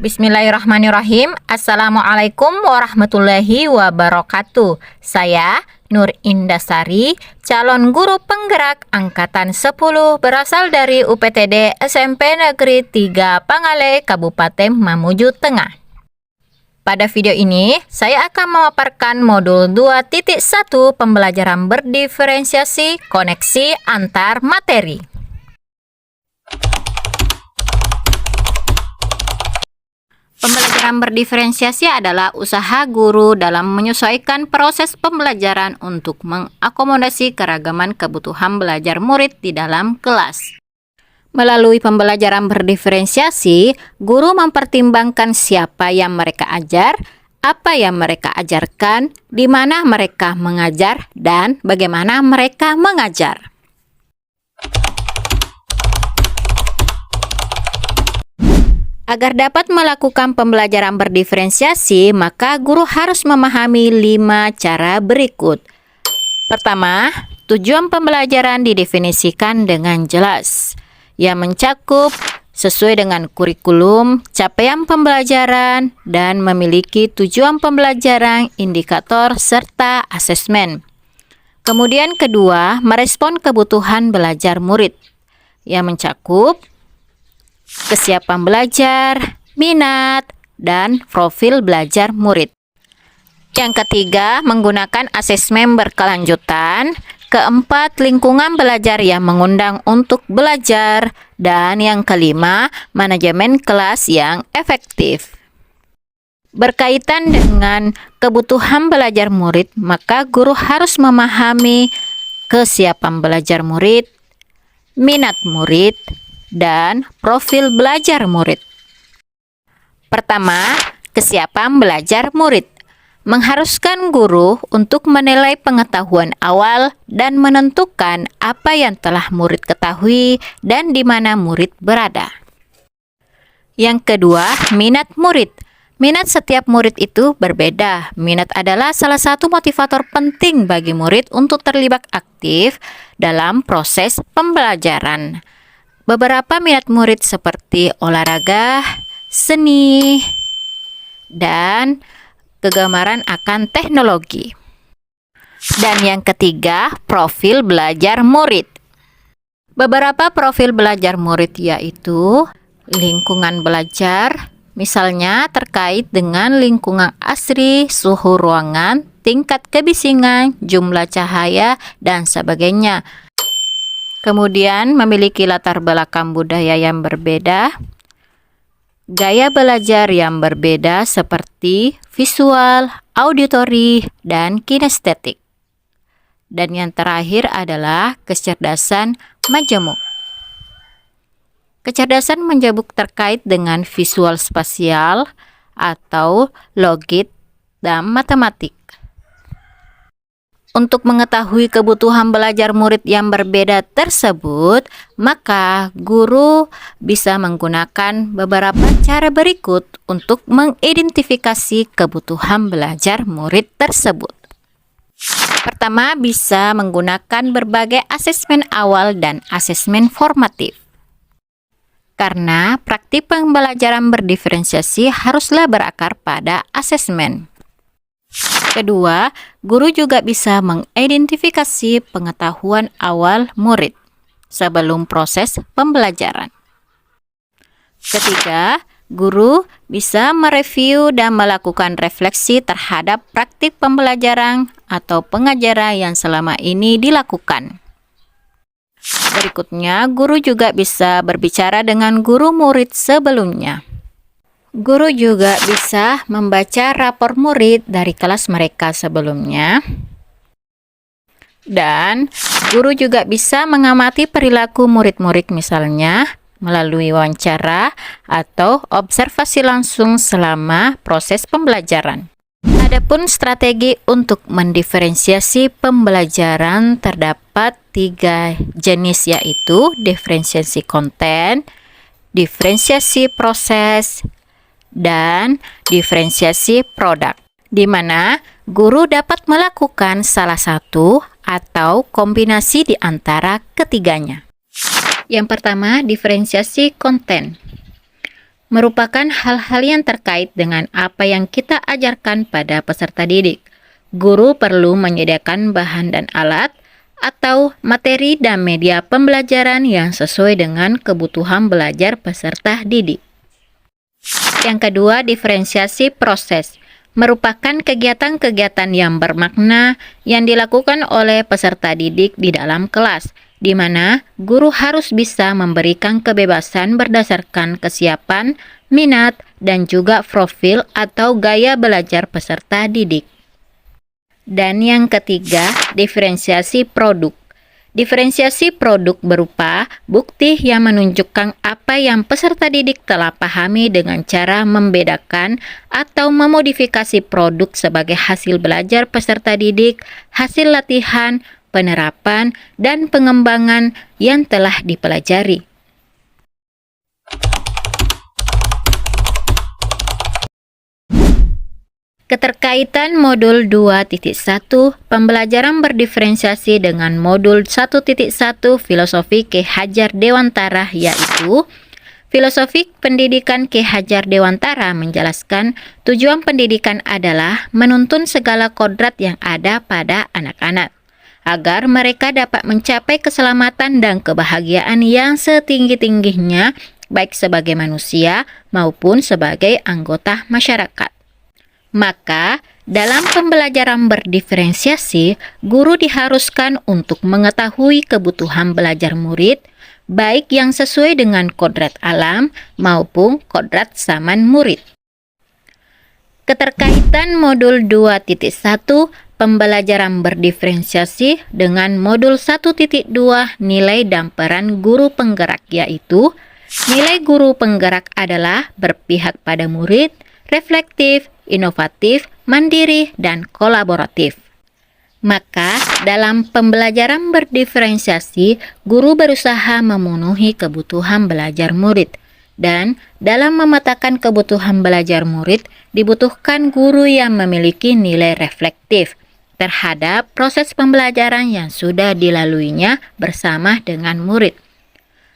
Bismillahirrahmanirrahim. Assalamualaikum warahmatullahi wabarakatuh. Saya Nur Indasari, calon guru penggerak Angkatan 10 berasal dari UPTD SMP Negeri 3 Pangale, Kabupaten Mamuju Tengah. Pada video ini, saya akan memaparkan modul 2.1 pembelajaran berdiferensiasi koneksi antar materi. Pembelajaran berdiferensiasi adalah usaha guru dalam menyesuaikan proses pembelajaran untuk mengakomodasi keragaman kebutuhan belajar murid di dalam kelas. Melalui pembelajaran berdiferensiasi, guru mempertimbangkan siapa yang mereka ajar, apa yang mereka ajarkan, di mana mereka mengajar, dan bagaimana mereka mengajar. Agar dapat melakukan pembelajaran berdiferensiasi, maka guru harus memahami 5 cara berikut. Pertama, tujuan pembelajaran didefinisikan dengan jelas, yang mencakup sesuai dengan kurikulum, capaian pembelajaran, dan memiliki tujuan pembelajaran, indikator, serta asesmen. Kemudian kedua, merespon kebutuhan belajar murid, yang mencakup kesiapan belajar, minat, dan profil belajar murid. Yang ketiga, menggunakan asesmen berkelanjutan. Keempat, lingkungan belajar yang mengundang untuk belajar. Dan yang kelima, manajemen kelas yang efektif. Berkaitan dengan kebutuhan belajar murid, maka guru harus memahami kesiapan belajar murid, minat murid, dan profil belajar murid. Pertama, kesiapan belajar murid mengharuskan guru untuk menilai pengetahuan awal dan menentukan apa yang telah murid ketahui dan di mana murid berada. Yang kedua, minat murid. Minat setiap murid itu berbeda. Minat adalah salah satu motivator penting bagi murid untuk terlibat aktif dalam proses pembelajaran. Beberapa minat murid seperti olahraga, seni, dan kegemaran akan teknologi. Dan yang ketiga, profil belajar murid. Beberapa profil belajar murid yaitu lingkungan belajar, misalnya terkait dengan lingkungan asri, suhu ruangan, tingkat kebisingan, jumlah cahaya, dan sebagainya. Kemudian memiliki latar belakang budaya yang berbeda, gaya belajar yang berbeda seperti visual, auditori, dan kinestetik. Dan yang terakhir adalah kecerdasan majemuk. Kecerdasan majemuk terkait dengan visual spasial atau logik dan matematik. Untuk mengetahui kebutuhan belajar murid yang berbeda tersebut, maka guru bisa menggunakan beberapa cara berikut untuk mengidentifikasi kebutuhan belajar murid tersebut. Pertama, bisa menggunakan berbagai asesmen awal dan asesmen formatif. Karena praktik pembelajaran berdiferensiasi haruslah berakar pada asesmen. Kedua, guru juga bisa mengidentifikasi pengetahuan awal murid sebelum proses pembelajaran. Ketiga, guru bisa mereview dan melakukan refleksi terhadap praktik pembelajaran atau pengajaran yang selama ini dilakukan. Berikutnya, guru juga bisa berbicara dengan guru murid sebelumnya. Guru juga bisa membaca rapor murid dari kelas mereka sebelumnya. Dan guru juga bisa mengamati perilaku murid-murid misalnya melalui wawancara atau observasi langsung selama proses pembelajaran. Adapun strategi untuk mendiferensiasi pembelajaran terdapat 3 jenis, yaitu diferensiasi konten, diferensiasi proses, dan diferensiasi produk, di mana guru dapat melakukan salah satu atau kombinasi di antara ketiganya. Yang pertama, diferensiasi konten. merupakan hal-hal yang terkait dengan apa yang kita ajarkan pada peserta didik. Guru perlu menyediakan bahan dan alat atau materi dan media pembelajaran yang sesuai dengan kebutuhan belajar peserta didik. Yang kedua, diferensiasi proses merupakan kegiatan-kegiatan yang bermakna yang dilakukan oleh peserta didik di dalam kelas, di mana guru harus bisa memberikan kebebasan berdasarkan kesiapan, minat, dan juga profil atau gaya belajar peserta didik. Dan yang ketiga, diferensiasi produk. Diferensiasi produk berupa bukti yang menunjukkan apa yang peserta didik telah pahami dengan cara membedakan atau memodifikasi produk sebagai hasil belajar peserta didik, hasil latihan, penerapan, dan pengembangan yang telah dipelajari. Keterkaitan modul 2.1 pembelajaran berdiferensiasi dengan modul 1.1 filosofi Ki Hajar Dewantara, yaitu filosofi pendidikan Ki Hajar Dewantara menjelaskan tujuan pendidikan adalah menuntun segala kodrat yang ada pada anak-anak agar mereka dapat mencapai keselamatan dan kebahagiaan yang setinggi-tingginya baik sebagai manusia maupun sebagai anggota masyarakat. Maka, dalam pembelajaran berdiferensiasi, guru diharuskan untuk mengetahui kebutuhan belajar murid, baik yang sesuai dengan kodrat alam maupun kodrat zaman murid. Keterkaitan modul 2.1 pembelajaran berdiferensiasi dengan modul 1.2 nilai dan peran guru penggerak, yaitu nilai guru penggerak adalah berpihak pada murid, reflektif, inovatif, mandiri, dan kolaboratif. Maka, dalam pembelajaran berdiferensiasi, guru berusaha memenuhi kebutuhan belajar murid. Dan dalam memetakan kebutuhan belajar murid, dibutuhkan guru yang memiliki nilai reflektif terhadap proses pembelajaran yang sudah dilaluinya bersama dengan murid.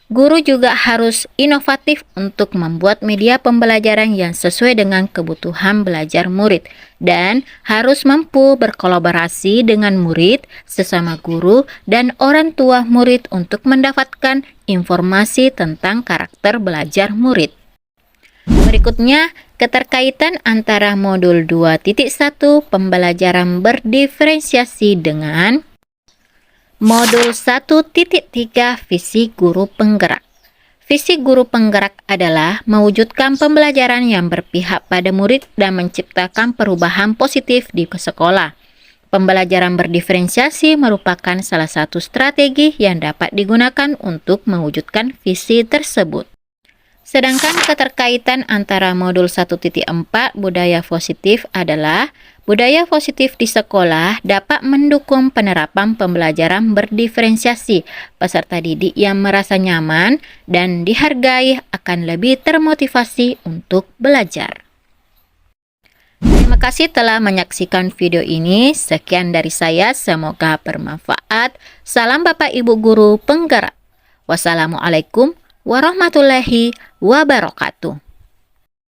Guru juga harus inovatif untuk membuat media pembelajaran yang sesuai dengan kebutuhan belajar murid dan harus mampu berkolaborasi dengan murid, sesama guru, dan orang tua murid untuk mendapatkan informasi tentang karakter belajar murid. Berikutnya, keterkaitan antara modul 2.1 pembelajaran berdiferensiasi dengan modul 1.3 visi guru penggerak. Visi guru penggerak adalah mewujudkan pembelajaran yang berpihak pada murid dan menciptakan perubahan positif di sekolah. Pembelajaran berdiferensiasi merupakan salah satu strategi yang dapat digunakan untuk mewujudkan visi tersebut. Sedangkan keterkaitan antara modul 1.4 budaya positif adalah budaya positif di sekolah dapat mendukung penerapan pembelajaran berdiferensiasi. Peserta didik yang merasa nyaman dan dihargai akan lebih termotivasi untuk belajar. Terima kasih telah menyaksikan video ini. Sekian dari saya, semoga bermanfaat. Salam Bapak Ibu Guru Penggerak. Wassalamualaikum warahmatullahi wabarakatuh.